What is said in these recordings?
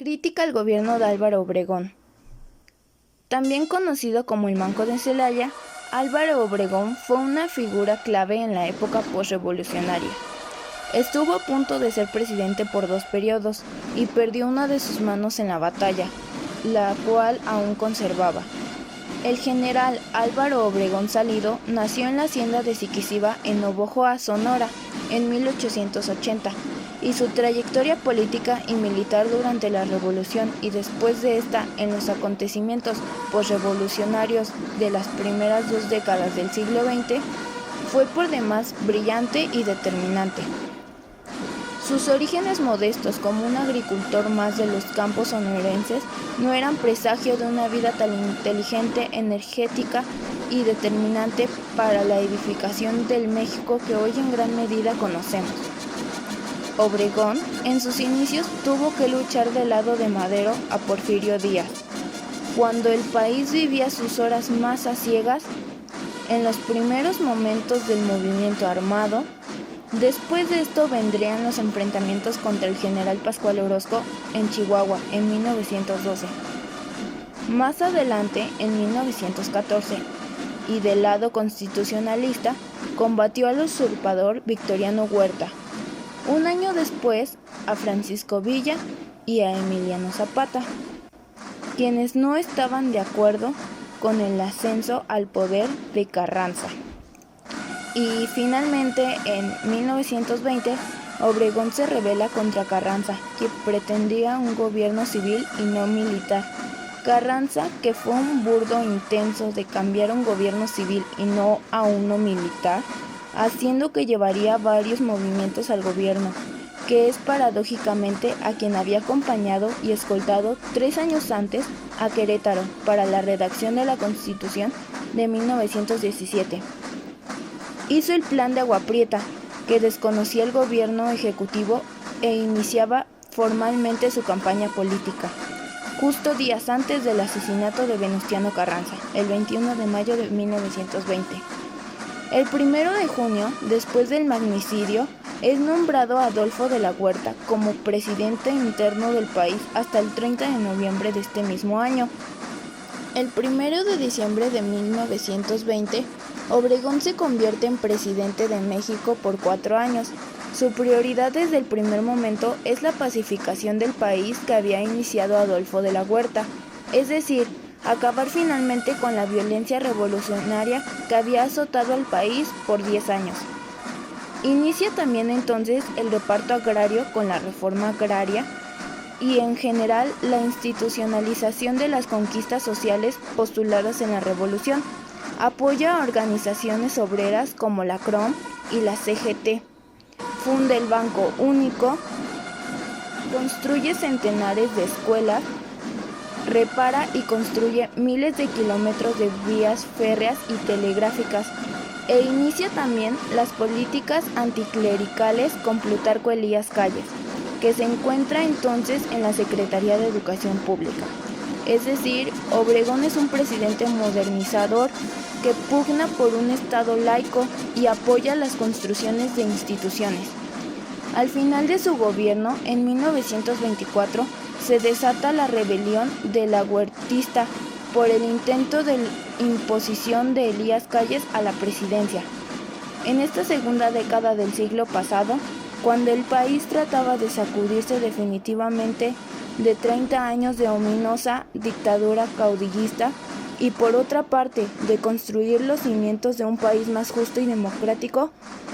Crítica al gobierno de Álvaro Obregón. También conocido como el Manco de Celaya, Álvaro Obregón fue una figura clave en la época postrevolucionaria. Estuvo a punto de ser presidente por 2 periodos y perdió una de sus manos en la batalla, la cual aún conservaba. El general Álvaro Obregón Salido nació en la hacienda de Siquiciba en Navojoa, Sonora, en 1880, y su trayectoria política y militar durante la Revolución y después de esta en los acontecimientos posrevolucionarios de las primeras 2 décadas del siglo XX fue por demás brillante y determinante. Sus orígenes modestos como un agricultor más de los campos sonorenses no eran presagio de una vida tan inteligente, energética y determinante para la edificación del México que hoy en gran medida conocemos. Obregón, en sus inicios, tuvo que luchar del lado de Madero a Porfirio Díaz, cuando el país vivía sus horas más aciegas, en los primeros momentos del movimiento armado. Después de esto vendrían los enfrentamientos contra el general Pascual Orozco en Chihuahua en 1912. Más adelante, en 1914, y del lado constitucionalista, combatió al usurpador Victoriano Huerta. Un año después, a Francisco Villa y a Emiliano Zapata, quienes no estaban de acuerdo con el ascenso al poder de Carranza. Y finalmente, en 1920, Obregón se rebela contra Carranza, que pretendía un gobierno civil y no militar. Carranza, que fue un burdo intenso de cambiar un gobierno civil y no a uno militar, haciendo que llevaría varios movimientos al gobierno, que es paradójicamente a quien había acompañado y escoltado 3 años antes a Querétaro para la redacción de la Constitución de 1917. Hizo el Plan de Agua Prieta, que desconocía el gobierno ejecutivo e iniciaba formalmente su campaña política, justo días antes del asesinato de Venustiano Carranza, el 21 de mayo de 1920. El 1 de junio, después del magnicidio, es nombrado Adolfo de la Huerta como presidente interno del país hasta el 30 de noviembre de este mismo año. El 1 de diciembre de 1920, Obregón se convierte en presidente de México por 4 años. Su prioridad desde el primer momento es la pacificación del país que había iniciado Adolfo de la Huerta, es decir, acabar finalmente con la violencia revolucionaria que había azotado al país por 10 años. Inicia también entonces el reparto agrario con la reforma agraria y en general la institucionalización de las conquistas sociales postuladas en la revolución. Apoya a organizaciones obreras como la CROM y la CGT. Funda el Banco Único. Construye centenares de escuelas. Repara y construye miles de kilómetros de vías férreas y telegráficas. E inicia también las políticas anticlericales con Plutarco Elías Calles, que se encuentra entonces en la Secretaría de Educación Pública. Es decir, Obregón es un presidente modernizador que pugna por un Estado laico y apoya las construcciones de instituciones. Al final de su gobierno, en 1924, se desata la rebelión de la Huertista por el intento de imposición de Elías Calles a la presidencia. En esta segunda década del siglo pasado, cuando el país trataba de sacudirse definitivamente de 30 años de ominosa dictadura caudillista y por otra parte de construir los cimientos de un país más justo y democrático,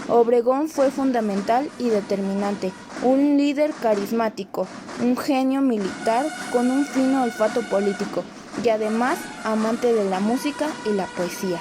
Obregón fue fundamental y determinante, un líder carismático, un genio militar con un fino olfato político y además amante de la música y la poesía.